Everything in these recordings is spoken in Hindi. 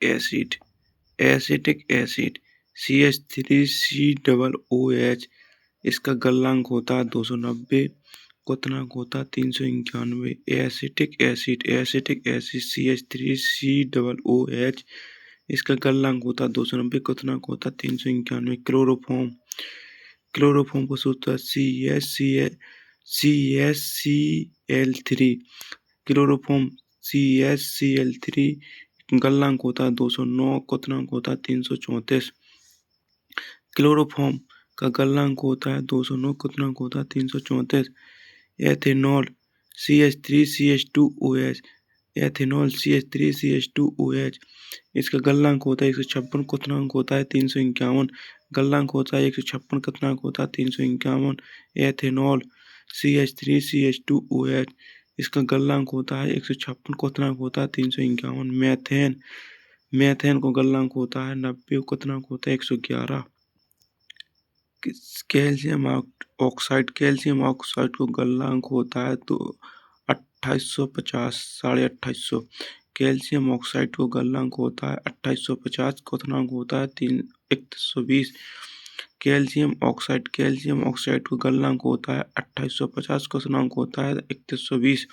एसिड, एसिटिक एसिड CH3COOH, इसका गलनांक होता है 290, क्वथनांक होता है 391। Acetic acid, acetic acid CH3COOH, इसका गलनांक होता है 290, क्वथनांक होता है 391। क्लोरोफॉर्म, क्लोरोफॉर्म का सूत्र है CHCl3, क्लोरोफॉर्म CHCl3, गलनांक होता है 209, क्वथनांक होता है 334। क्लोरोफॉर्म का गलनांक होता है 209, क्वथनांक होता है 334। एथेनॉल CH3CH2OH, एथेनॉल CH3CH2OH, इसका गलनांक होता है 156, क्वथनांक होता है 351। गलनांक होता है 156, क्वथनांक होता है 351। एथेनॉल CH3CH2OH, इसका गलनांक होता है 156, क्वथनांक होता है 351। मैथेन, मैथेन को गलनांक होता है 90, क्वथनांक होता है 111। कैल्शियम ऑक्साइड, कैल्शियम ऑक्साइड को गलनांक होता है तो 2850, 2850। कैल्शियम ऑक्साइड को गलनांक होता है 2850, क्वथनांक होता है 3120। कैल्शियम ऑक्साइड, कैल्शियम ऑक्साइड को गलनांक होता है 2850, क्वथनांक होता है 3120।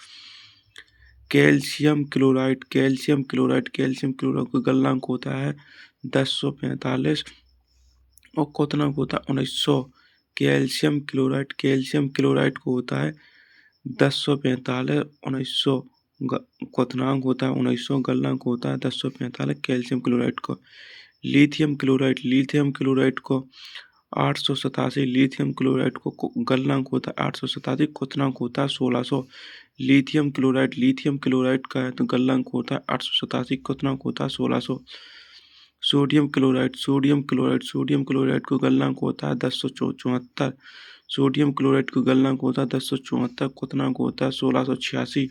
Calcium chloride, calcium chloride, calcium chloride का गलनांक होता है 1045 और क्वथनांक होता है 1900। कैल्शियम क्लोराइड, कैल्शियम क्लोराइड को होता है 1045, 1900, क्वथनांक होता है 1900, गलनांक होता है 1045 कैल्शियम क्लोराइड को। लिथियम क्लोराइड, लिथियम क्लोराइड को 887, लिथियम क्लोराइड को गलनांक होता है 887, क्वथनांक होता है 1600। लिथियम क्लोराइड, लिथियम क्लोराइड का है तो गलनांक होता है 887, क्वथनांक होता है 1600। Sodium chloride, sodium chloride, sodium chloride को गलनांक होता है 1074। सोडियम क्लोराइड को गलनांक होता है 1074, क्वथनांक होता है 1686।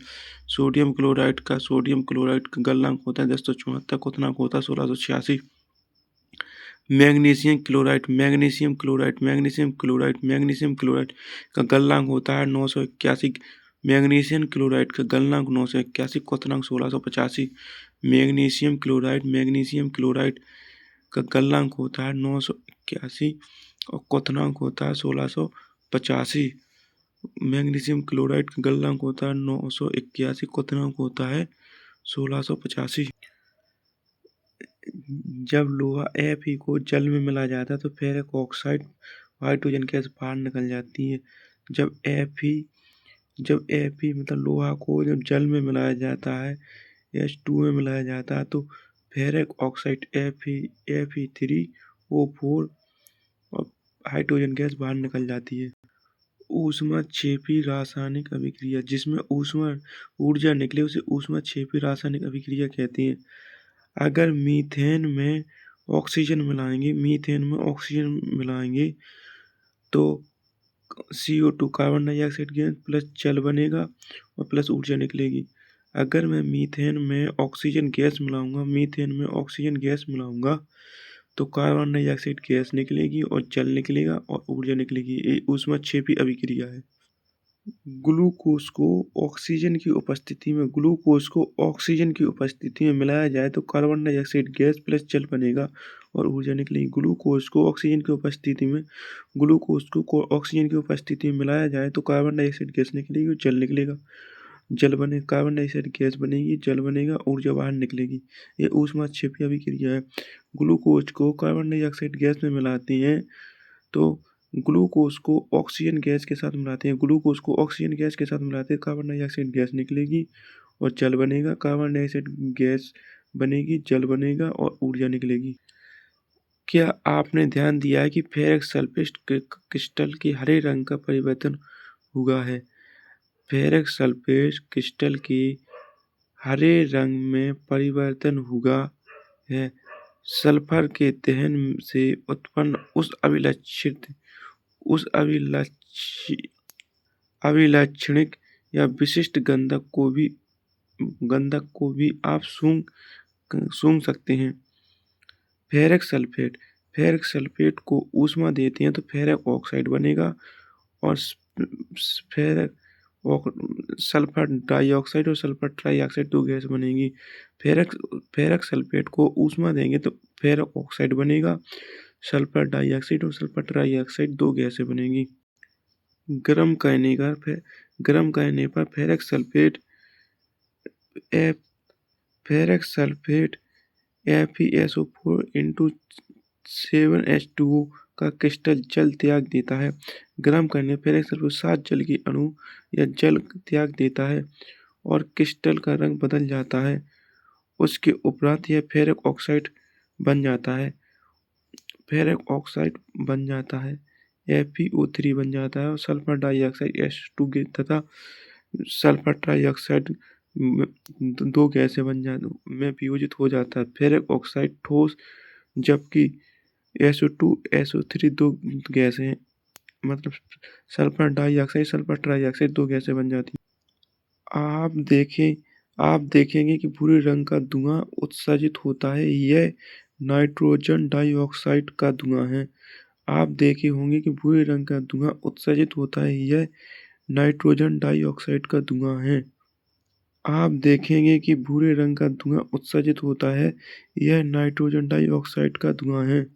सोडियम क्लोराइड का, सोडियम क्लोराइड का गलनांक होता है 1074, क्वथनांक होता है 1686। Magnesium chloride, magnesium chloride, magnesium chloride, magnesium chloride का गलनांक होता है 981। मैग्नीशियम क्लोराइड का गलनांक 981, क्वथनांक 1685। मैग्नीशियम क्लोराइड, मैग्नीशियम क्लोराइड का गलनांक होता है 981 और क्वथनांक होता है 1685। मैग्नीशियम क्लोराइड का गलनांक होता है 981, क्वथनांक होता है 1685। जब लोहा Fe को जल में मिलाया जाता है तो फेरिक ऑक्साइड हाइड्रोजन गैस बाहर निकल जाती है। जब Fe मतलब लोहा को जब जल में मिलाया जाता है, H2 में मिलाया जाता है तो फेरिक ऑक्साइड Fe3O4 और हाइड्रोजन गैस बाहर निकल जाती है। ऊष्माक्षेपी रासायनिक अभिक्रिया, जिसमें ऊष्मा ऊर्जा निकले उसे ऊष्माक्षेपी रासायनिक अभिक्रिया कहते हैं। अगर मीथेन में ऑक्सीजन मिलाएंगे, मीथेन में ऑक्सीजन मिलाएंगे तो CO2 carbon dioxide gas plus जल बनेगा और प्लस ऊर्जा निकलेगी। अगर मैं मीथेन में ऑक्सीजन गैस मिलाऊंगा, मीथेन में ऑक्सीजन गैस मिलाऊंगा तो कार्बन डाइऑक्साइड गैस निकलेगी और जल निकलेगा और ऊर्जा निकलेगी। ये ऊष्माक्षेपी अभिक्रिया है। ग्लूकोज को ऑक्सीजन की उपस्थिति में, ग्लूकोज को ऑक्सीजन की उपस्थिति में मिलाया जाए तो कार्बन डाइऑक्साइड गैस प्लस जल बनेगा और ऊर्जा निकलेगी। ग्लूकोज को ऑक्सीजन की उपस्थिति में, ग्लूकोज को ऑक्सीजन की उपस्थिति में मिलाया जाए तो कार्बन डाइऑक्साइड गैस निकलेगी और जल निकलेगा। जल बने, कार्बन डाइऑक्साइड गैस बनेगी, जल बनेगा, ऊर्जा बाहर निकलेगी। ये ऊष्माक्षेपी अभिक्रिया है। ग्लूकोज को कार्बन डाइऑक्साइड गैस में मिलाते हैं तो ग्लूकोज को ऑक्सीजन गैस के साथ मिलाते हैं, ग्लूकोज को ऑक्सीजन गैस के साथ मिलाते हैं, कार्बन डाइऑक्साइड गैस निकलेगी और जल बनेगा, कार्बन डाइऑक्साइड गैस बनेगी, जल बनेगा और ऊर्जा निकलेगी। क्या आपने ध्यान दिया है कि फेरिक सल्फेट क्रिस्टल के हरे रंग का परिवर्तन हुआ है? फेरिक सल्फेट क्रिस्टल के हरे रंग में परिवर्तन हुआ है। सल्फर के दहन से उत्पन्न उस अभिलक्षणिक या विशिष्ट गंधक को भी आप सूंघ सकते हैं। फेरिक सल्फेट, फेरिक सल्फेट को ऊष्मा देते हैं तो फेरिक ऑक्साइड बनेगा और फेरिक सल्फर डाइऑक्साइड और सल्फर ट्राइऑक्साइड 2 गैस बनेंगी। फेरक सल्फेट को ऊष्मा देंगे तो फेरक ऑक्साइड बनेगा। सल्फर डाइऑक्साइड और सल्फर ट्राइऑक्साइड 2 गैसें बनेंगी। गर्म करने पर फेरक सल्फेट FeSO4 into 7H2O का क्रिस्टल जल त्याग देता है। गर्म करने पर फेरक सल्फेट 7 जल के अणु या जल त्याग देता है और क्रिस्टल का रंग बदल जाता है। उसके उपरांत यह फेरक ऑक्साइड बन जाता है। FeO3 बन जाता है और सल्फर डाइऑक्साइड H2 तथा सल्फर ट्राइऑक्साइड 2 गैसें में वियोजित हो जाता है। फेरक ऑक्साइड ठोस जबकि SO2 SO3 2 गैसें हैं। मतलब सल्फर डाइऑक्साइड सल्फर ट्राइऑक्साइड 2 गैसें बन जाती हैं। आप देखेंगे कि भूरे रंग का धुआं उत्सर्जित होता है। यह नाइट्रोजन डाइऑक्साइड का धुआं है। आप देखे होंगे कि भूरे रंग का धुआं उत्सर्जित होता है। यह नाइट्रोजन डाइऑक्साइड का धुआं है। आप देखेंगे कि भूरे रंग का धुआं उत्सर्जित होता है। यह नाइट्रोजन डाइऑक्साइड का धुआं है।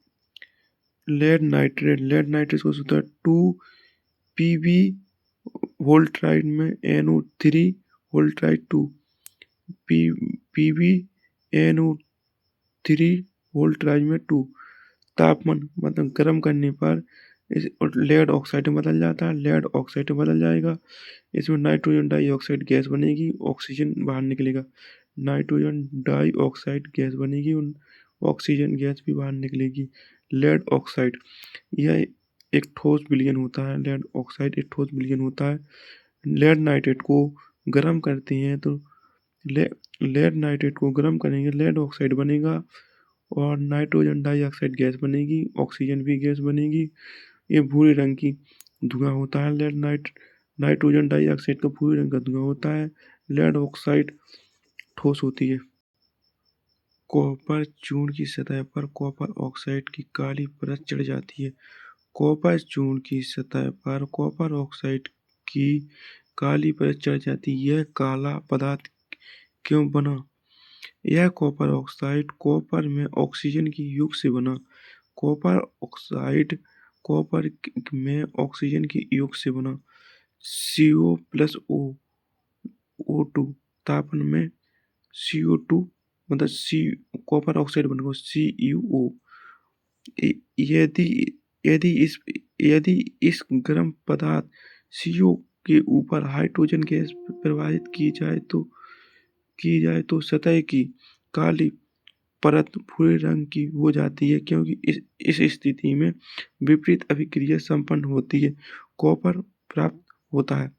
लेड नाइट्रेट को होता है 2 Pb वोल्ट्राइड में NO3 वोल्ट्राइड 2 PbNO3 वोल्ट्राइड में 2। तापमान मतलब गर्म करने पर लेड ऑक्साइड में बदल जाता है। लेड ऑक्साइड में बदल जाएगा। इसमें नाइट्रोजन डाइऑक्साइड गैस बनेगी, ऑक्सीजन बाहर निकलेगा। नाइट्रोजन डाइऑक्साइड गैस बनेगी और ऑक्सीजन गैस भी बाहर निकलेगी। लेड ऑक्साइड यह एक ठोस विलयन होता है। लेड ऑक्साइड एक ठोस विलयन होता है। लेड नाइट्रेट को गर्म करते हैं तो लेड नाइट्रेट को गर्म करेंगे, लेड ऑक्साइड बनेगा और नाइट्रोजन डाइऑक्साइड गैस बनेगी, ऑक्सीजन भी गैस बनेगी। ये भूरे रंग की धुआं होता है। नाइट्रोजन डाइऑक्साइड का भूरे रंग का धुआं होता है। लेड ऑक्साइड ठोस होती है। कॉपर चूर्ण की सतह पर कॉपर ऑक्साइड की काली परत चढ़ जाती है। कॉपर चूर्ण की सतह पर कॉपर ऑक्साइड की काली परत चढ़ जाती है। यह काला पदार्थ क्यों बना? यह कॉपर ऑक्साइड कॉपर में ऑक्सीजन की युग से बना। कॉपर ऑक्साइड कॉपर में ऑक्सीजन की युग से बना। CO+O2 तापमान में CO2 मतलब कॉपर ऑक्साइड बनेगा CuO। यदि इस गर्म पदार्थ CO के ऊपर हाइड्रोजन गैस प्रवाहित की जाए तो सतह की काली परत भूरे रंग की हो जाती है, क्योंकि इस स्थिति में विपरीत अभिक्रिया संपन्न होती है। कॉपर प्राप्त होता है।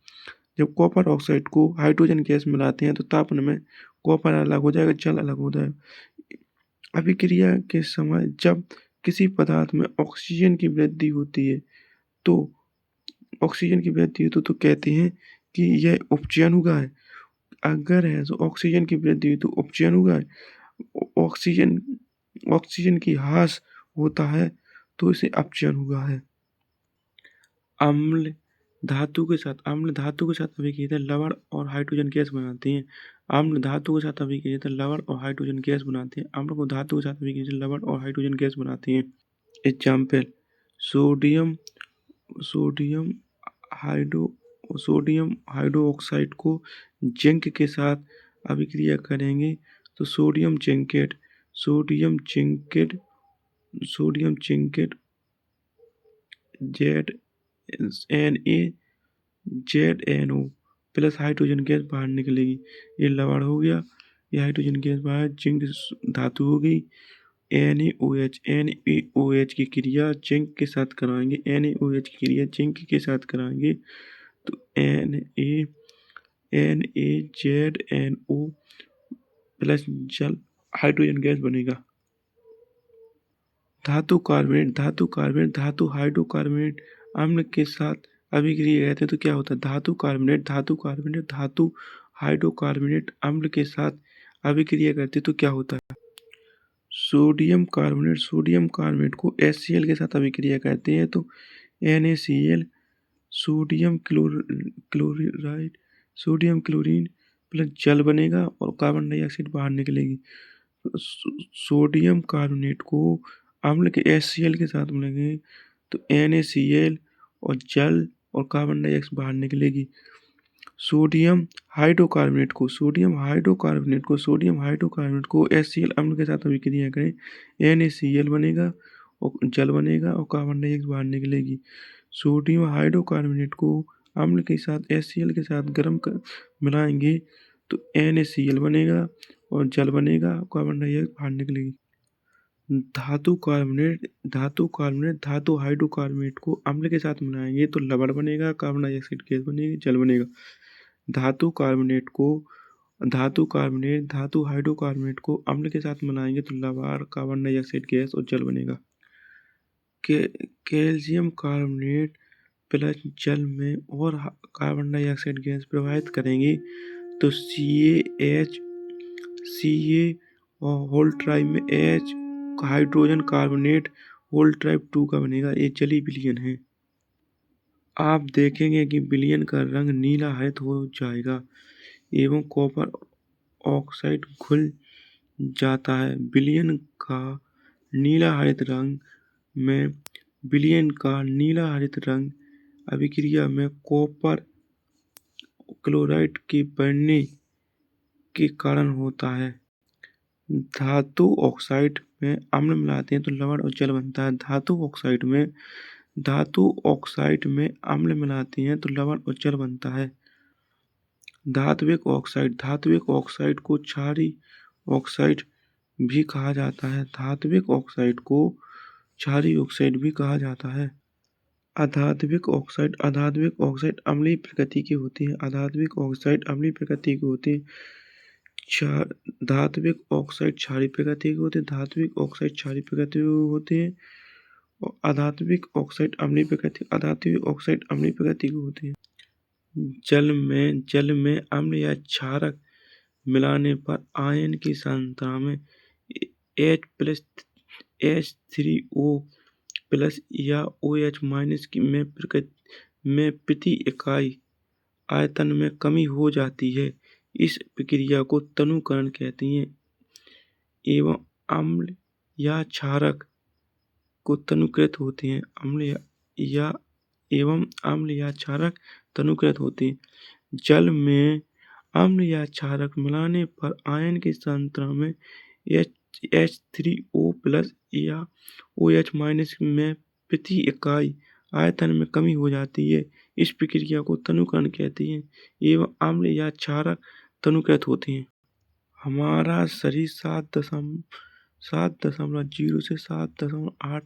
जब कॉपर ऑक्साइड को हाइड्रोजन गैस मिलाते हैं तो तापमान में कॉपर अलग हो जाएगा, जल अलग हो जाएगा। अभिक्रिया के समय जब किसी पदार्थ में ऑक्सीजन की वृद्धि होती है तो कहते हैं कि यह उपचयन हुआ है। अगर है तो ऑक्सीजन की वृद्धि हुई तो उपचयन हुआ है। ऑक्सीजन की ह्रास होता है तो इसे अपचयन हुआ है। अम्ल धातु के साथ अभिक्रिया लवण और हाइड्रोजन गैस बनाते हैं। अम्ल धातु के साथ अभिक्रिया लवण और हाइड्रोजन गैस बनाते हैं। अम्ल को धातु के साथ अभिक्रिया लवण और हाइड्रोजन गैस बनाते हैं। एग्जाम्पल सोडियम हाइड्रोक्साइड को जिंक के साथ अभिक्रिया करेंगे तो sodium zincate ZNO plus hydrogen gas बाहर निकलेगी। ये लवण हो गया, ये हाइड्रोजन गैस बाहर, जिंक धातु हो गई। NaOH की क्रिया जिंक के साथ कराएंगे। NaOH की क्रिया जिंक के साथ कराएंगे तो NaZNO प्लस जल हाइड्रोजन गैस बनेगा। धातु हाइड्रोकार्बोनेट अम्ल के साथ अभिक्रिया कहते हैं तो क्या होता है? धातु हाइड्रोकार्बोनेट अम्ल के साथ अभिक्रिया करते तो क्या होता है? सोडियम कार्बोनेट को HCl के साथ अभिक्रिया करते हैं तो NaCl sodium chloride sodium chlorine plus जल बनेगा और कार्बन डाइऑक्साइड बाहर निकलेगी। सोडियम कार्बोनेट को अम्ल के HCl के साथ मिलाएंगे तो NaCl और जल और कार्बन डाइऑक्साइड बाहर निकलेगी। सोडियम हाइड्रोकार्बोनेट को HCl अम्ल के साथ अभिक्रिया करें NaCl बनेगा और जल बनेगा और कार्बन डाइऑक्साइड बाहर निकलेगी। सोडियम हाइड्रोकार्बोनेट को अम्ल के साथ HCl के साथ मिलाएंगे तो NaCl बनेगा और जल बनेगा, कार्बन डाइऑक्साइड बाहर निकलेगी। धातु हाइड्रोकार्बोनेट को अम्ल के साथ मिलाएंगे तो लवण बनेगा, कार्बन डाइऑक्साइड गैस बनेगी, जल बनेगा। धातु हाइड्रोकार्बोनेट को अम्ल के साथ मिलाएंगे तो लवण, कार्बन डाइऑक्साइड गैस और जल बनेगा। कैल्शियम कार्बोनेट प्लस जल में और कार्बन डाइऑक्साइड गैस प्रवाहित करेंगे तो Ca और होल ट्राइब में H हाइड्रोजन कार्बोनेट होल ट्राइब 2 का बनेगा। ये जलीय विलयन है। आप देखेंगे कि विलयन का रंग नीला हरित हो जाएगा एवं कॉपर ऑक्साइड घुल जाता है। विलयन का नीला हरित रंग अभिक्रिया में कॉपर क्लोराइड के बढ़ने के कारण होता है। धातु ऑक्साइड में अम्ल मिलाते हैं तो लवण और जल बनता है। धातु ऑक्साइड में अम्ल मिलाते हैं तो लवण और जल बनता है। धात्विक ऑक्साइड को क्षारीय ऑक्साइड भी कहा जाता है। धात्विक ऑक्साइड को क्षारीय ऑक्साइड भी कहा जाता है। अधात्विक ऑक्साइड अम्लीय प्रकृति के होते हैं। धात्विक ऑक्साइड क्षारीय प्रकृति के होते हैं और अधात्विक ऑक्साइड अम्लीय प्रकृति के होते हैं। जल में अम्ल या क्षारक मिलाने पर आयन की सांद्रता में H+H3O+ या OH- में प्रति इकाई आयतन में कमी हो जाती है। इस प्रक्रिया को तनुकरण कहते हैं एवं अम्ल या क्षारक को तनुकृत होते हैं। जल में अम्ल या क्षारक मिलाने पर आयन की सांद्रता में H3O+ या OH- में प्रति इकाई आयतन में कमी हो जाती है। इस प्रक्रिया को तनुकरण कहते हैं एवं अम्ल या क्षारक तनुकृत होते हैं। हमारा शरीर 7.0 से 7.8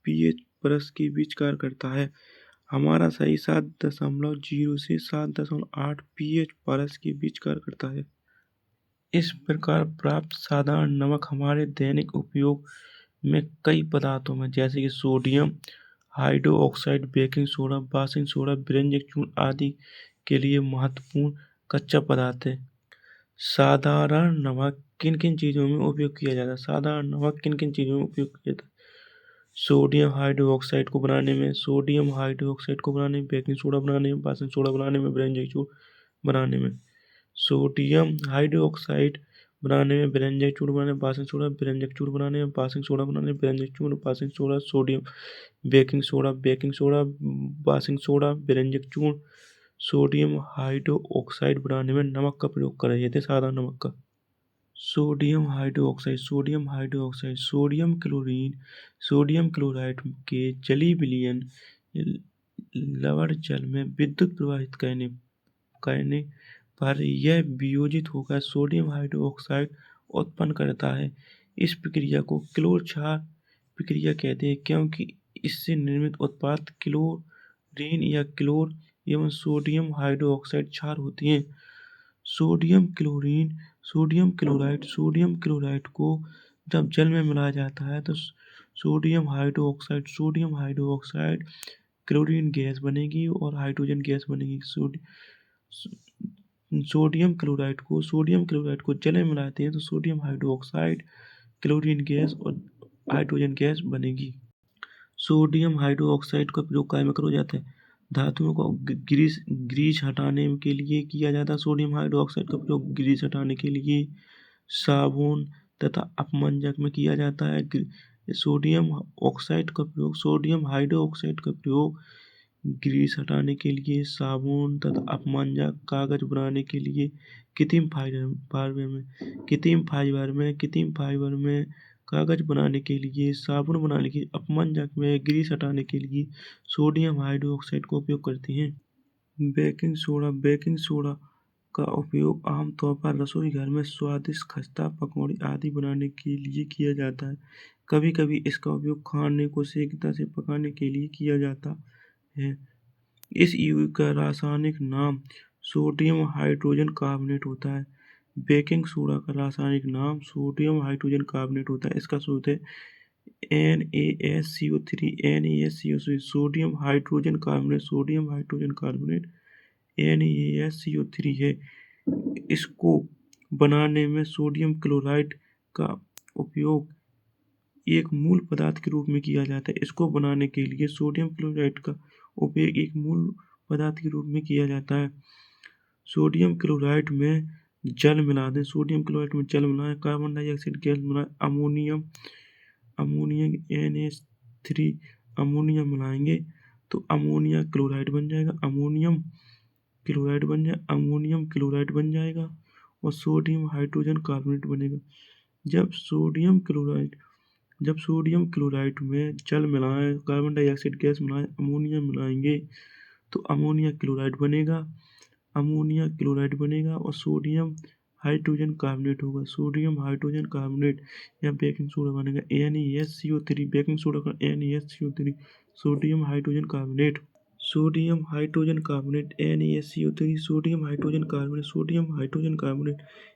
pH परस के बीच कार्य करता है। हमारा शरीर 7.0 से 7.8 pH परस के बीच कार्य करता है। इस प्रकार प्राप्त साधारण नमक हमारे दैनिक उपयोग में कई पदार्थों में जैसे कि sodium hydroxide, baking soda, washing soda, व्यंजक चूर्ण आदि के लिए महत्वपूर्ण कच्चा पदार्थ है। साधारण नमक किन किन चीज़ों में उपयोग किया जाता है? सोडियम हाइड्रोक्साइड को बनाने में, बेकिंग सोडा बनाने में, वाशिंग सोडा बनाने में, व्यंजक चूर्ण बनाने में। सोडियम हाइड्रोक्साइड बनाने में, व्यंजक चूर्ण बनाने में, वाशिंग सोडा व्यंजक चूर्ण बनाने में, वाशिंग सोडा बनाने में, व्यंजक चूर्ण, washing soda, sodium baking soda, washing soda, व्यंजक चूर्ण, सोडियम हाइड्रोक्साइड बनाने में नमक का प्रयोग कर रहे थे, साधारण नमक का। सोडियम क्लोराइड के जलीय विलयन लवण जल में विद्युत प्रवाहित करने पर यह वियोजित होकर सोडियम हाइड्रोक्साइड उत्पन्न करता है। इस प्रक्रिया को क्लोर क्षार प्रक्रिया कहते हैं क्योंकि इससे निर्मित उत्पाद क्लोरीन या क्लोर एवं सोडियम हाइड्रोक्साइड क्षार होती हैं। सोडियम क्लोराइड को जब जल में मिलाया जाता है तो सोडियम हाइड्रोक्साइड क्लोरीन गैस बनेगी और हाइड्रोजन गैस बनेगी। सोडियम क्लोराइड को जल में मिलाते हैं तो सोडियम हाइड्रोक्साइड क्लोरीन गैस और हाइड्रोजन गैस बनेगी। सोडियम हाइड्रोक्साइड का प्रयोग काय में करा जाता है? धातुओं को ग्रीस हटाने के लिए किया जाता है। सोडियम हाइड्रोक्साइड का प्रयोग ग्रीस हटाने के लिए साबुन तथा अपमंजक में किया जाता है। सोडियम हाइड्रोक्साइड का प्रयोग ग्रीस हटाने के लिए साबुन तथा अपमंजक, कागज बनाने के लिए, कृत्रिम फाइबर में, कागज बनाने के लिए, साबुन बनाने के लिए, अपमंजक में, ग्रीस हटाने के लिए सोडियम हाइड्रोक्साइड का उपयोग करते हैं। बेकिंग सोडा का उपयोग आमतौर पर रसोई घर में स्वादिष्ट खस्ता, पकौड़े आदि बनाने के लिए किया जाता है। कभी कभी इसका उपयोग खाने को शीघ्रता से पकाने के लिए किया जाता है। इस यौगिक का रासायनिक नाम सोडियम हाइड्रोजन कार्बोनेट होता है। बेकिंग सोडा का रासायनिक नाम सोडियम हाइड्रोजन कार्बोनेट होता है। इसका सूत्र है NaSCO3 sodium hydrogen carbonate NaSCO3 है। इसको बनाने में सोडियम क्लोराइड का उपयोग एक मूल पदार्थ के रूप में किया जाता है। इसको बनाने के लिए सोडियम क्लोराइड का उपयोग एक मूल पदार्थ के रूप में किया जाता है। सोडियम क्लोराइड में जल मिला दें। कार्बन डाइऑक्साइड गैस मिलाएं, अमोनियम NH3 अमोनियम मिलाएंगे तो अमोनियम क्लोराइड बन जाएगा और सोडियम हाइड्रोजन कार्बोनेट बनेगा। जब सोडियम क्लोराइड में जल मिलाएं, कार्बन डाइऑक्साइड गैस मिलाएं, अमोनियम मिलाएंगे तो अमोनियम क्लोराइड बनेगा और सोडियम हाइड्रोजन कार्बोनेट होगा। सोडियम हाइड्रोजन कार्बोनेट या बेकिंग सोडा बनेगा NaSCO3। बेकिंग सोडा का NaSCO3 sodium hydrogen carbonate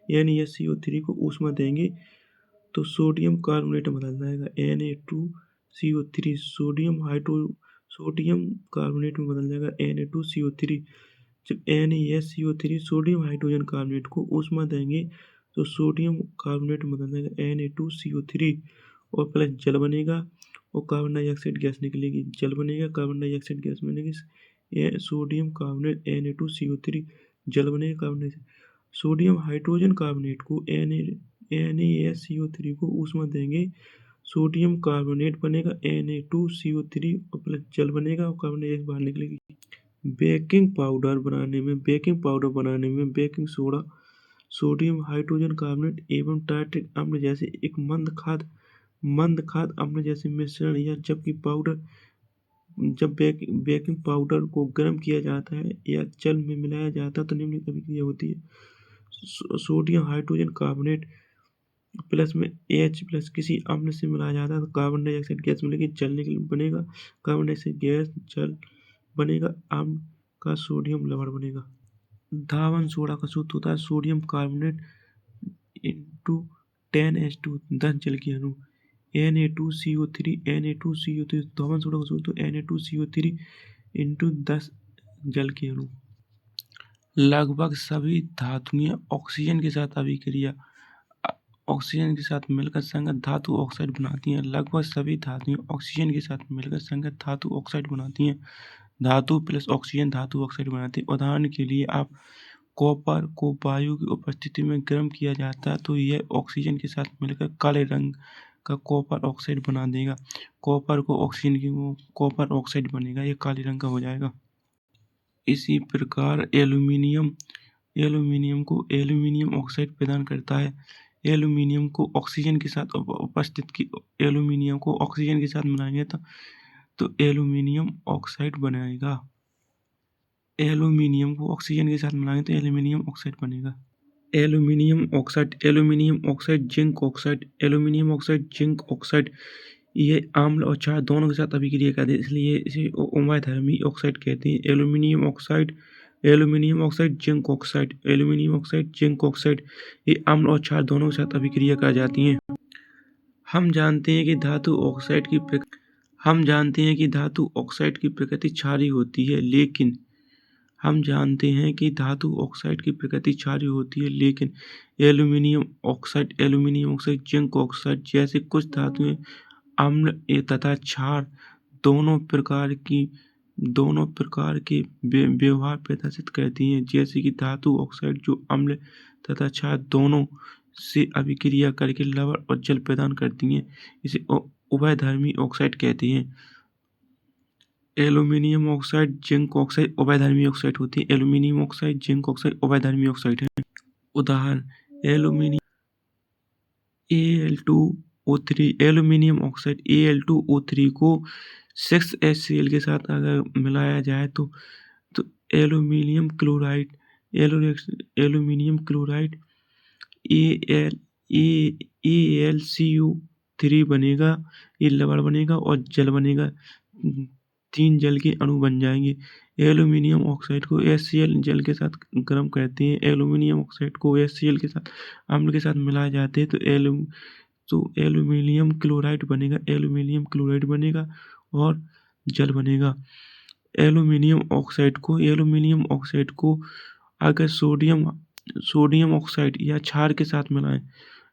NaSCO3 को ऊष्मा देंगे तो सोडियम कार्बोनेट बदल जाएगा Na2CO3। सोडियम कार्बोनेट में बदल जाएगा Na2CO3। जब NaSCO3 सोडियम हाइड्रोजन कार्बोनेट को ऊष्मा देंगे तो सोडियम कार्बोनेट में बदल जाएगा Na2CO3 और प्लस जल बनेगा और कार्बन डाइऑक्साइड गैस निकलेगी। जल बनेगा, कार्बन डाइऑक्साइड गैस बनेगी, सोडियम कार्बोनेट Na2CO3 जल बनेगा, carbon dioxide. Sodium hydrogen carbonate को NaSCO3 को ऊष्मा देंगे, सोडियम कार्बोनेट बनेगा Na2CO3 और प्लस जल बनेगा और कार्बन डाइऑक्साइड बाहर निकलेगी। बेकिंग पाउडर बनाने में baking soda, sodium hydrogen carbonate एवं टार्ट्रिक अम्ल जैसे एक मंद खाद अम्ल जैसे मिश्रण या जब बेकिंग पाउडर को गर्म किया जाता है या जल में मिलाया जाता है तो निम्नलिखित अभिक्रिया होती है। सोडियम हाइड्रोजन कार्बोनेट प्लस में H प्लस किसी अम्ल से मिलाया जाता है तो कार्बन डाइऑक्साइड गैस मिलेगी, जल बनेगा, कार्बन डाइऑक्साइड गैस जल बनेगा, अम्ल का सोडियम लवण बनेगा। धावन सोडा का सूत्र होता है सोडियम कार्बोनेट इंटू 10H2 10 जल के अणु Na2CO3 धावन सोडा का सूत्र Na2CO3 इंटू 10 जल के अणु। लगभग सभी धातुएं ऑक्सीजन के साथ मिलकर संगत धातु ऑक्साइड बनाती हैं। लगभग सभी धातुएं ऑक्सीजन के साथ मिलकर संगत धातु ऑक्साइड बनाती हैं। धातु प्लस ऑक्सीजन धातु ऑक्साइड बनाती है। उदाहरण के लिए आप कॉपर को वायु की उपस्थिति में गर्म किया जाता है तो यह ऑक्सीजन के साथ मिलकर काले रंग का कॉपर ऑक्साइड बना देगा। कॉपर ऑक्साइड बनेगा, यह काले रंग का हो जाएगा। इसी प्रकार एल्यूमिनियम ऑक्साइड प्रदान करता है। एल्यूमिनियम को ऑक्सीजन के साथ मिलाएंगे तो एल्यूमिनियम ऑक्साइड बनेगा। एल्यूमिनियम को ऑक्सीजन के साथ मिलाएंगे तो एल्यूमिनियम ऑक्साइड बनेगा। एल्यूमिनियम ऑक्साइड जिंक ऑक्साइड ये अम्ल और क्षार दोनों के साथ अभिक्रिया करते हैं, इसलिए इसे उभयधर्मी ऑक्साइड कहते हैं। एल्यूमिनियम ऑक्साइड जिंक ऑक्साइड ये अम्ल और क्षार दोनों के साथ अभिक्रिया कर जाती हैं। हम जानते हैं कि धातु ऑक्साइड की प्रकृति क्षारीय होती है, लेकिन एल्यूमिनियम ऑक्साइड, जिंक ऑक्साइड जैसे कुछ धातुएं अम्ल तथा क्षार दोनों प्रकार की दोनों प्रकार के व्यवहार प्रदर्शित करती हैं, जैसे कि धातु ऑक्साइड जो अम्ल तथा क्षार दोनों से अभिक्रिया करके लवण और जल प्रदान करती हैं। इसे उभयधर्मी ऑक्साइड कहते हैं। एल्यूमीनियम ऑक्साइड, जिंक ऑक्साइड उभयधर्मी ऑक्साइड होती है। एल्यूमीनियम ऑक्साइड, जिंक ऑक्साइड उभयधर्मी ऑक्साइड है। उदाहरण: aluminium Al2O3। Aluminium oxide Al2O3 को 6HCl के साथ अगर मिलाया जाए तो aluminium chloride aluminium chloride Al AlCO3 बनेगा। ये लवण बनेगा और जल बनेगा। 3 जल के अणु बन जाएंगे। एल्यूमीनियम ऑक्साइड को HCl जल के साथ गर्म करते हैं। एल्यूमीनियम ऑक्साइड को HCl के साथ अम्ल के साथ मिलाए जाते हैं तो एल्यूमीनियम क्लोराइड बनेगा। एल्यूमीनियम क्लोराइड बनेगा और जल बनेगा। एल्यूमीनियम ऑक्साइड को अगर सोडियम ऑक्साइड या क्षार के साथ मिलाएं,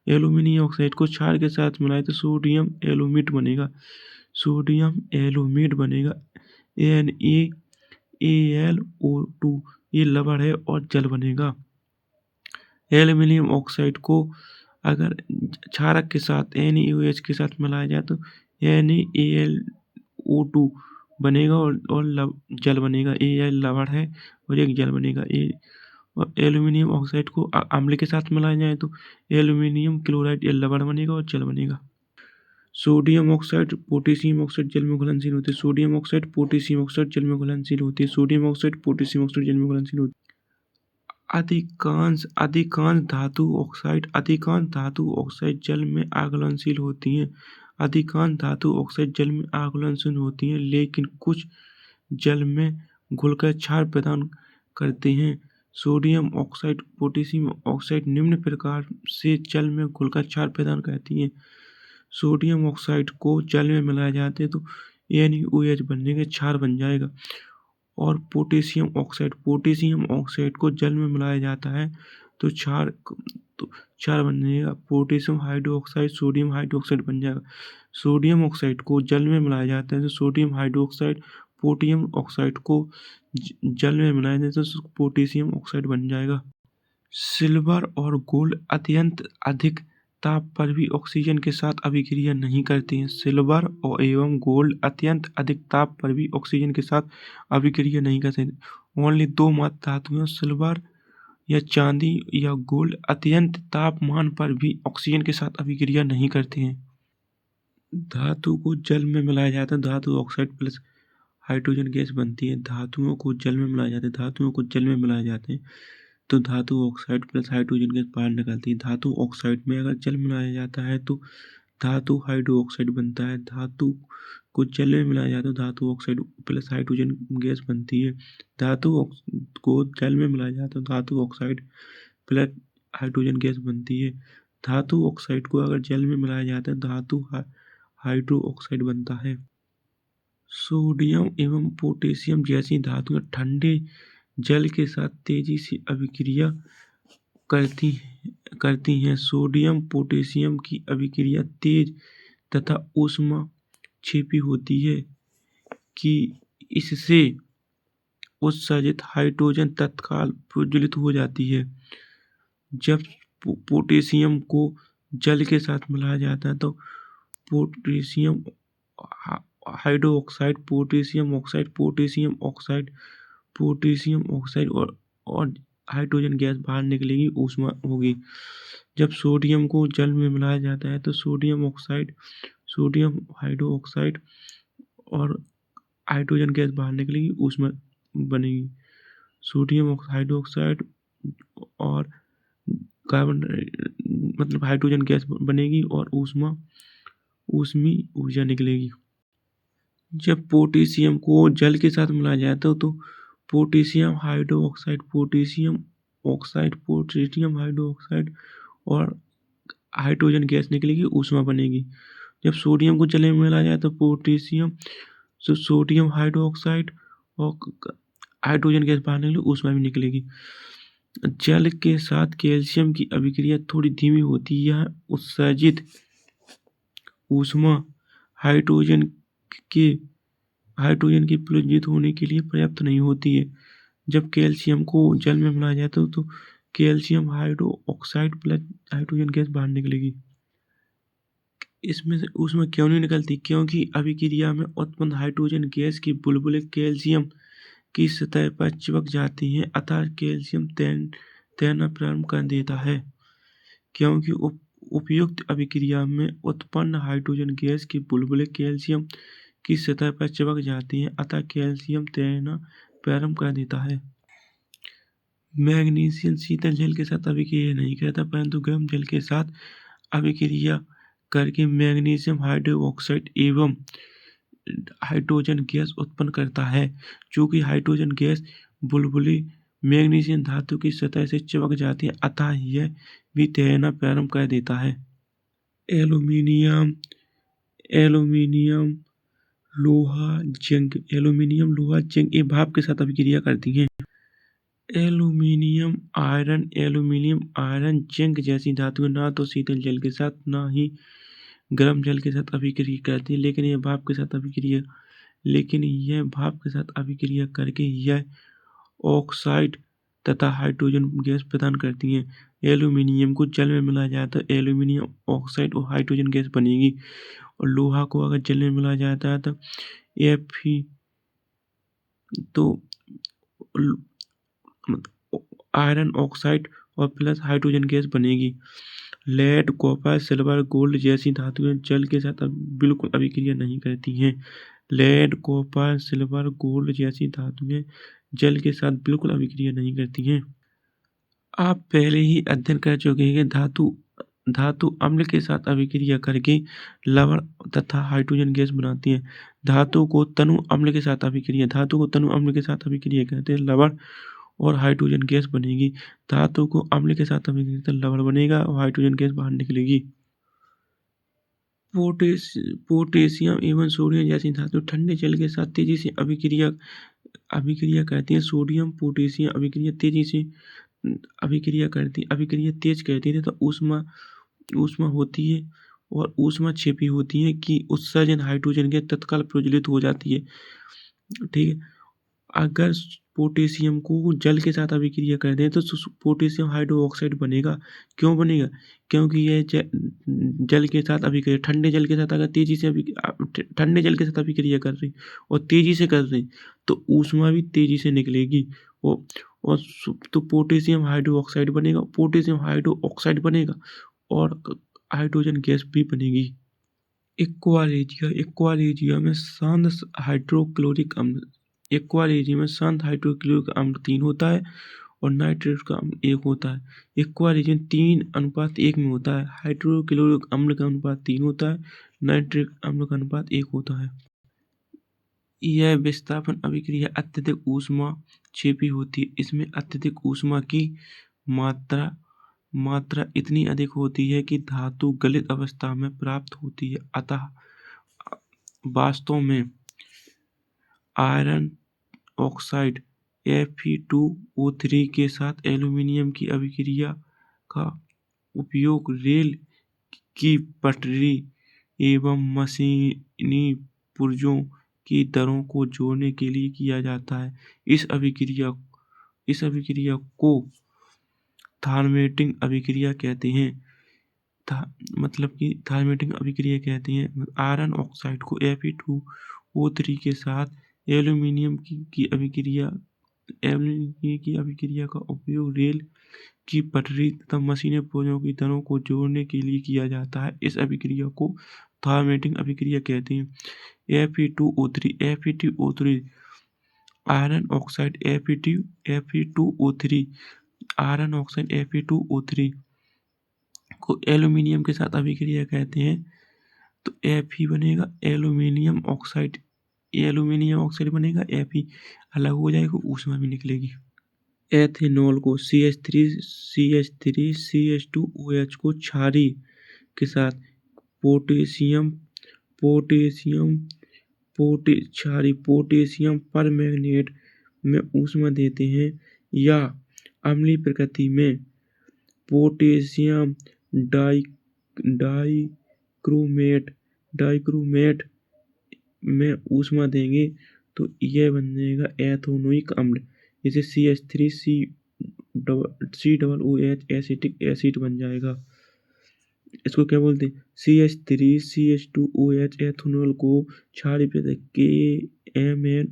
एल्यूमीनियम ऑक्साइड को क्षार के साथ मिलाएं तो सोडियम एल्यूमेट बनेगा। NaAlO2 ये लवण है और जल बनेगा। एल्यूमीनियम ऑक्साइड को अगर क्षारक के साथ NaOH के साथ मिलाया जाए तो NaAlO2 बनेगा और जल बनेगा। Al लवण है और एक जल बनेगा। और एल्यूमीनियम ऑक्साइड को अम्ल के साथ मिलाया जाए तो एल्यूमीनियम क्लोराइड या लवण बनेगा और जल बनेगा। सोडियम ऑक्साइड, पोटेशियम ऑक्साइड जल में घुलनशील होते हैं। सोडियम ऑक्साइड, पोटेशियम ऑक्साइड जल में घुलनशील होती है। सोडियम ऑक्साइड, पोटेशियम ऑक्साइड जल में घुलनशील होती है। अधिकांश धातु ऑक्साइड जल में अघुलनशील होती हैं। अधिकांश धातु ऑक्साइड जल में अघुलनशील होती हैं, लेकिन कुछ जल में घुलकर क्षार प्रदान करते हैं। सोडियम ऑक्साइड, पोटेशियम ऑक्साइड निम्न प्रकार से जल में घुलकर क्षार प्रदान करती हैं। सोडियम ऑक्साइड को जल में मिलाया जाते तो NaOH बनने के क्षार बन जाएगा। और पोटेशियम ऑक्साइड को जल में मिलाया जाता है तो क्षार बन जाएगा। पोटेशियम हाइड्रोक्साइड सोडियम हाइड्रोक्साइड बन जाएगा। सोडियम ऑक्साइड को जल में मिलाया जाता है तो सोडियम हाइड्रोक्साइड, पोटेशियम ऑक्साइड को जल में मिलाया जाता है तो पोटेशियम ऑक्साइड बन जाएगा। सिल्वर और गोल्ड अत्यंत अधिक ताप पर भी ऑक्सीजन के साथ अभिक्रिया नहीं करते हैं। सिल्वर और एवं गोल्ड अत्यंत अधिक ताप पर भी ऑक्सीजन के साथ अभिक्रिया नहीं करते। ओनली 2 मात्र धातुएं सिल्वर या चांदी या गोल्ड अत्यंत तापमान पर भी ऑक्सीजन के साथ अभिक्रिया नहीं करते हैं। धातु को जल में मिलाया जाता है, धातु ऑक्साइड प्लस हाइड्रोजन गैस बनती है। धातुओं को जल में मिलाया जाते हैं तो धातु ऑक्साइड प्लस हाइड्रोजन गैस बाहर निकलती है। धातु ऑक्साइड में अगर जल मिलाया जाता है तो धातु हाइड्रो ऑक्साइड बनता है। धातु को जल में मिलाया जाता है तो धातु ऑक्साइड प्लस हाइड्रोजन गैस बनती है। धातु को जल में मिलाया जाता है तो धातु ऑक्साइड प्लस हाइड्रोजन गैस बनती है। धातु ऑक्साइड को अगर जल में मिलाया जाता है धातु हाइड्रो ऑक्साइड बनता है। सोडियम एवं पोटेशियम जैसी धातुएं ठंडे जल के साथ तेजी से अभिक्रिया करती हैं। सोडियम पोटेशियम की अभिक्रिया तेज तथा ऊष्माक्षेपी होती है कि इससे उत्सर्जित हाइड्रोजन तत्काल प्रज्वलित हो जाती है। जब पोटेशियम को जल के साथ मिलाया जाता है तो पोटेशियम हाइड्रोक्साइड, पोटेशियम ऑक्साइड और हाइड्रोजन गैस बाहर निकलेगी, ऊष्मा होगी। जब सोडियम को जल में मिलाया जाता है तो सोडियम हाइड्रोक्साइड और हाइड्रोजन गैस बाहर निकलेगी, ऊष्मा बनेगी। सोडियम हाइड्रोक्साइड और हाइड्रोजन गैस बनेगी और ऊष्मी ऊर्जा निकलेगी। जब पोटेशियम को जल के साथ मिलाया जाता है तो पोटेशियम हाइड्रोक्साइड, पोटेशियम हाइड्रोक्साइड और हाइड्रोजन गैस निकलेगी, ऊष्मा बनेगी। जब सोडियम को जल में मिलाया जाए तो सोडियम हाइड्रोक्साइड और हाइड्रोजन गैस बाहर निकलेगी, ऊष्मा भी निकलेगी। जल के साथ कैल्शियम की अभिक्रिया थोड़ी धीमी होती है। यह उत्सर्जित ऊष्मा हाइड्रोजन के हाइड्रोजन की प्रज्वलित होने के लिए पर्याप्त नहीं होती है। जब कैल्शियम को जल में मिलाया जाता है तो calcium hydroxide plus hydrogen gas बाहर निकलेगी। इसमें से ऊष्मा क्यों नहीं निकलती? क्योंकि अभिक्रिया में उत्पन्न हाइड्रोजन गैस की बुलबुले कैल्शियम की सतह पर चिपक जाती हैं, अतः कैल्शियम तैरना प्रारंभ कर देता है। क्योंकि उपयुक्त अभिक्रिया में उत्पन्न हाइड्रोजन गैस की बुलबुले कैल्शियम की सतह पर चिपक जाती हैं, अतः कैल्शियम तैरना प्रारंभ कर देता है। मैग्नीशियम शीतल जल के साथ अभिक्रिया नहीं करता, परंतु गर्म जल के साथ अभिक्रिया करके मैग्नीशियम हाइड्रोक्साइड एवं हाइड्रोजन गैस उत्पन्न करता है। चूंकि हाइड्रोजन गैस बुलबुली मैग्नीशियम धातु की सतह से चिपक जाती है, अतः यह भी तैरना प्रारंभ कर देता है। एल्यूमीनियम एल्यूमीनियम लोहा जिंक ये भाप के साथ अभिक्रिया करती हैं। एल्यूमीनियम आयरन जिंक जैसी धातुएं ना तो शीतल जल के साथ ना ही गर्म जल के साथ अभिक्रिया करती है, लेकिन यह भाप के साथ अभिक्रिया करके यह ऑक्साइड तथा हाइड्रोजन गैस प्रदान करती हैं। एल्यूमीनियम को जल में मिलाया जाए तो एल्यूमीनियम ऑक्साइड और हाइड्रोजन गैस बनेगी, और लोहा को अगर जल में मिलाया जाता है तो आयरन ऑक्साइड और प्लस हाइड्रोजन गैस बनेगी। लेड, कॉपर, सिल्वर, गोल्ड जैसी धातुएं जल के साथ बिल्कुल अभिक्रिया नहीं करती हैं। लेड, कॉपर, सिल्वर, गोल्ड जैसी धातुएं जल के साथ बिल्कुल अभिक्रिया नहीं करती हैं। आप पहले ही अध्ययन कर चुके हैं कि धातु अम्ल के साथ अभिक्रिया करके लवण तथा हाइड्रोजन गैस बनाती है। धातु को तनु अम्ल के साथ अभिक्रिया करते हैं, लवण और हाइड्रोजन गैस बनेगी। धातु को अम्ल के साथ अभिक्रिया करते लवण बनेगा और हाइड्रोजन गैस बाहर निकलेगी। पोटेशियम एवं सोडियम जैसी धातु ठंडे जल के साथ तेजी से अभिक्रिया करती है। सोडियम पोटेशियम अभिक्रिया तेज करती है तो ऊष्मा होती है और ऊष्मा छिपी होती है कि उत्सर्जन हाइड्रोजन गैस तत्काल प्रज्वलित हो जाती है। ठीक है, अगर पोटेशियम को जल के साथ अभिक्रिया कर दें तो पोटेशियम हाइड्रोक्साइड बनेगा। क्यों बनेगा? क्योंकि यह जल के साथ अभिक्रिया ठंडे जल के साथ अगर ठंडे जल के साथ अभिक्रिया कर रही और तेजी से कर रही तो ऊष्मा भी तेजी से निकलेगी और तो पोटेशियम हाइड्रोक्साइड बनेगा और हाइड्रोजन गैस भी बनेगी। एक्वारेजिया में शांत हाइड्रोक्लोरिक अम्ल 3 होता है और नाइट्रेट का अम्ल 1 होता है। एक्वारेजियम 3:1 में होता है। हाइड्रोक्लोरिक अम्ल का अनुपात 3 होता है, नाइट्रिक अम्ल का अनुपात 1 होता है। यह विस्थापन अभिक्रिया अत्यधिक ऊष्मा छिपी होती है। इसमें अत्यधिक ऊष्मा की मात्रा इतनी अधिक होती है कि धातु गलित अवस्था में प्राप्त होती है। अतः वास्तव में आयरन ऑक्साइड Fe2O3 के साथ एल्यूमीनियम की अभिक्रिया का उपयोग रेल की पटरी एवं मशीनी पुर्जों की दरों को जोड़ने के लिए किया जाता है। इस अभिक्रिया को थर्मेटिंग अभिक्रिया कहते हैं। थर्मेटिंग अभिक्रिया कहते हैं। आयरन ऑक्साइड को Fe2O3 के साथ एल्यूमीनियम की अभिक्रिया का उपयोग रेल की पटरी तथा मशीनी पुर्जों की दरों को जोड़ने के लिए किया जाता है। इस अभिक्रिया को थर्मेटिंग अभिक्रिया कहते हैं। Fe2O3 iron oxide Fe2O3 iron oxide Fe2O3 को एल्यूमीनियम के साथ अभिक्रिया कहते हैं तो Fe बनेगा, एल्यूमीनियम ऑक्साइड बनेगा, Fe अलग हो जाएगा, ऊष्मा भी निकलेगी। एथेनॉल को CH3CH2OH को क्षारीय के साथ पोटेशियम परमैंगनेट में ऊष्मा देते हैं, या अम्लीय प्रकृति में पोटेशियम डाइक्रोमेट में ऊष्मा देंगे तो यह बन जाएगा एथेनोइक अम्ल। इसे CH3COOH एसिटिक एसिड बन जाएगा। इसको क्या बोलते हैं? CH3CH2OH एथेनॉल को क्षारीय प्रक्रिया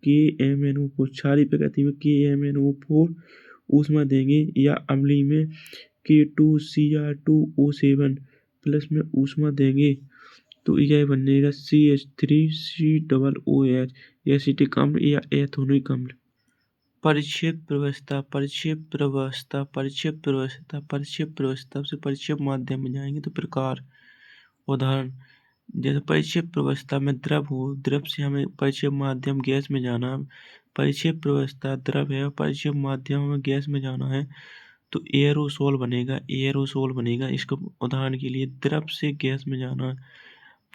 KMnO4 क्षारीय प्रकृति में KMnO4 ऊष्मा देंगे या अम्लीय में K2Cr2O7 प्लस में ऊष्मा देंगे तो यह बनेगा CH3COOH एसिटिक अम्ल या एथेनोइक अम्ल। परिक्षेप व्यवस्था से परिक्षेप माध्यम में जाएंगे तो प्रकार। उदाहरण जैसे परिक्षेप व्यवस्था में द्रव हो, द्रव से हमें परिक्षेप माध्यम गैस में जाना। परिक्षेप व्यवस्था द्रव है और परिक्षेप माध्यम में गैस में जाना है तो एयरोसोल बनेगा। इसको उदाहरण के लिए द्रव से गैस में जाना है,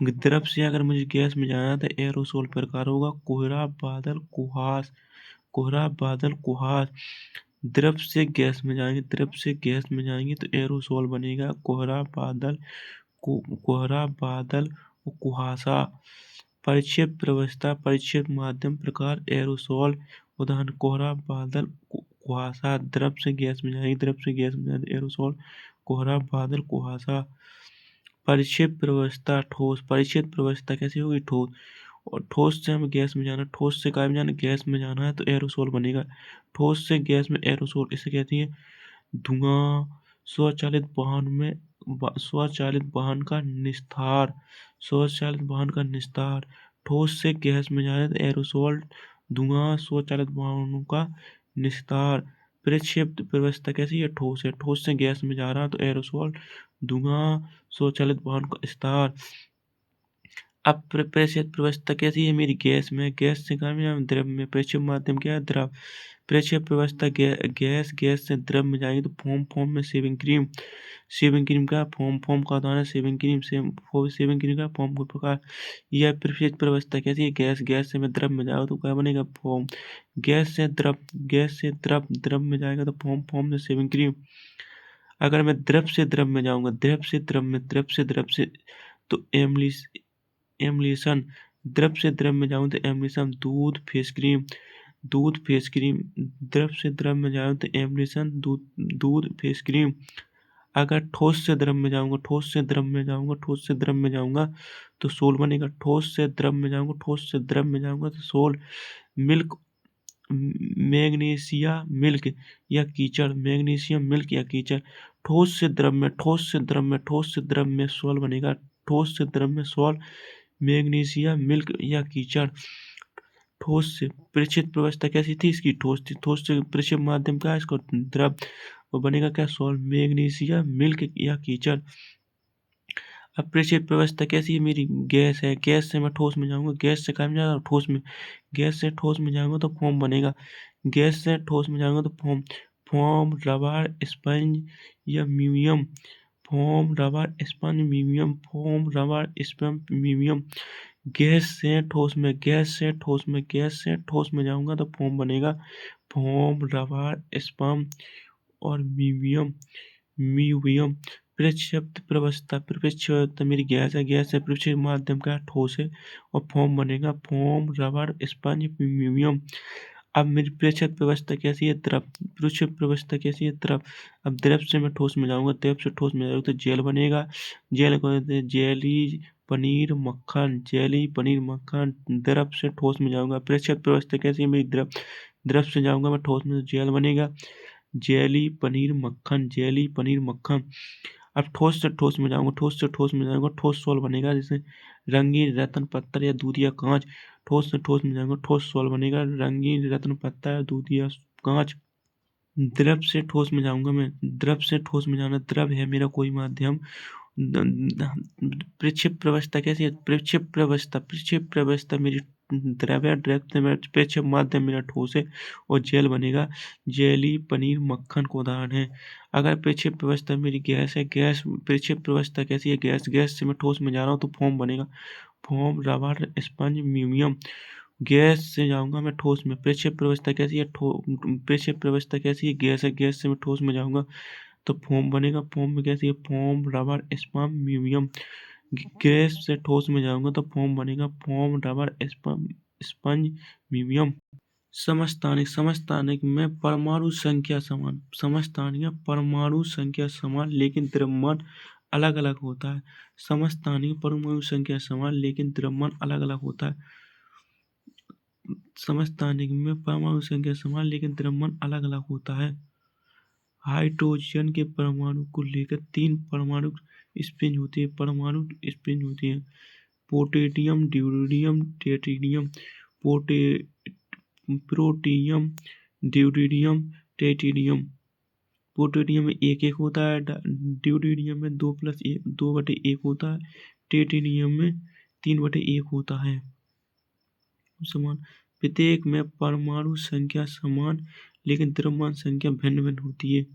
द्रव से अगर मुझे गैस में जाना है तो एयरोसोल प्रकार होगा कोहरा बादल कुहास। द्रव से गैस में जाएंगे तो एयरोसोल बनेगा कोहरा बादल कुहासा। परिक्षेप व्यवस्था परिक्षेप माध्यम प्रकार एयरोसोल। उदाहरण कोहरा बादल कुहासा। द्रव से गैस में जाएंगे एयरोसोल कोहरा बादल कुहासा। परिक्षेप व्यवस्था ठोस। परिक्षेप व्यवस्था कैसी होगी? ठोस। और ठोस से हमें गैस में जाना, ठोस से काय में जाना? गैस में जाना है तो एरोसोल बनेगा। ठोस से गैस में एरोसोल इसे कहती है धुआं। स्वचालित वाहन का निस्तार। ठोस से गैस में जाना तो एरोसोल धुआं स्वचालित वाहनों का निस्तार। परिक्षेप व्यवस्था कैसी है? ठोस है, ठोस से गैस में जा रहा तो एरोसोल धुआं स्वचालित वाहन का विस्तार। अब परिक्षेप व्यवस्था कैसी है मेरी? गैस में, गैस से कहाँ में? द्रव में। परिक्षेप माध्यम क्या है? द्रव। परिक्षेप व्यवस्था गैस से द्रव में जाएगी तो फॉर्म में शेविंग क्रीम का फॉर्म का उदाहरण शेविंग क्रीम का फॉर्म का प्रकार। यह परिक्षेप व्यवस्था कैसी है? गैस से मैं द्रव में जाएगा तो क्या बनेगा? फॉर्म। गैस से द्रव में जाएगा तो फॉर्म में शेविंग क्रीम। अगर मैं द्रव से द्रव में जाऊंगा तो एम्लिशन। द्रव से द्रव में जाऊं तो एम्लिशन दूध फेस क्रीम। द्रव से द्रव में जाऊं तो एम्लिशन दूध फेस क्रीम। अगर ठोस से द्रव में जाऊंगा तो सोल बनेगा। ठोस से द्रव में जाऊंगा तो सोल। मिल्क मैग्नीशियम मिल्क या कीचड़। ठोस से द्रव में सोल बनेगा। ठोस से द्रव में सोल मैग्नीशियम मिल्क या कीचड़। ठोस से परिक्षेप व्यवस्था कैसी थी इसकी? ठोस थी। ठोस से परिक्षेप माध्यम क्या है इसको? द्रव। वो बनेगा क्या? सोल मैग्नीशियम मिल्क या कीचड़। अब परिक्षेप व्यवस्था कैसी है मेरी? गैस है, गैस से मैं ठोस में जाऊंगा, गैस से कहाँ में जा रहा हूँ? ठोस में। गैस से ठोस में जाऊंगा तो फॉर्म बनेगा। गैस से ठोस में जाऊंगा तो फॉर्म रबर स्पंज या म्यूजियम। गैस से ठोस में जाऊंगा तो फॉर्म बनेगा फॉर्म रबर स्पंज और म्यूजियम। परिक्षेप व्यवस्था मेरी गैस है परिक्षेप माध्यम का ठोस है और फॉर्म बनेगा फॉर्म रबर स्पंज म्यूजियम। अब मेरी परिक्षेप व्यवस्था कैसी है? द्रव। परिक्षेप व्यवस्था कैसी है? द्रव। अब द्रव से मैं ठोस में जाऊंगा तो जेल बनेगा। जेल को कहते हैं जेली पनीर मक्खन। द्रव से ठोस में जाऊंगा। परिक्षेप व्यवस्था कैसी है मेरी? द्रव से जाऊंगा मैं ठोस में तो जेल बनेगा जेली पनीर मक्खन। अब ठोस से ठोस में जाऊंगा ठोस सोल बनेगा जैसे रंगीन रत्न पत्थर या दूध या कांच। ठोस से ठोस में जाऊंगा ठोस सोल बनेगा रंगीन रत्न पत्थर दूध या कांच। द्रव से ठोस में जाना द्रव है मेरा कोई माध्यम। परिक्षेप व्यवस्था कैसी है? परिक्षेप व्यवस्था मेरी द्रव है। द्रव से मेरा परिक्षेप माध्यम मेरा ठोस है और जेल बनेगा जेली पनीर मक्खन को उदाहरण है। अगर परिक्षेप व्यवस्था मेरी गैस है, गैस परिक्षेप व्यवस्था कैसी है? गैस से मैं ठोस में जा रहा हूँ तो फॉर्म बनेगा form rubber sponge museum. Gas से जाऊंगा मैं ठोस में। परिक्षेप व्यवस्था कैसी है? परिक्षेप व्यवस्था कैसी है? गैस से मैं ठोस में जाऊंगा तो फॉर्म बनेगा फॉर्म में कैसी है? Form rubber sponge museum. Gas से ठोस में जाऊंगा तो फॉर्म बनेगा फॉर्म रबर स्पंज मीडियम। समस्थानिक समस्थानिक में परमाणु संख्या समान, समस्थानिक में परमाणु संख्या समान लेकिन द्रव्यमान अलग अलग होता है। समस्थानिक परमाणु संख्या समान लेकिन द्रव्यमान अलग अलग होता है। समस्थानिक में परमाणु संख्या समान लेकिन द्रव्यमान अलग अलग होता है। हाइड्रोजन के परमाणु को लेकर 3 परमाणु स्पिन होती है, परमाणु स्पिन होती है। पोटेडियम, ड्यूटेरियम, ट्रिटियम। पोटे प्रोटियम, ड्यूटेरियम, ट्रिटियम। पोटेडियम में एक एक होता है, ड्यूटेरियम में 2+1 होता है, ट्रिटियम में 3/1 होता है। समान प्रत्येक में परमाणु संख्या समान लेकिन द्रव्यमान संख्या भिन्न भिन्न होती है।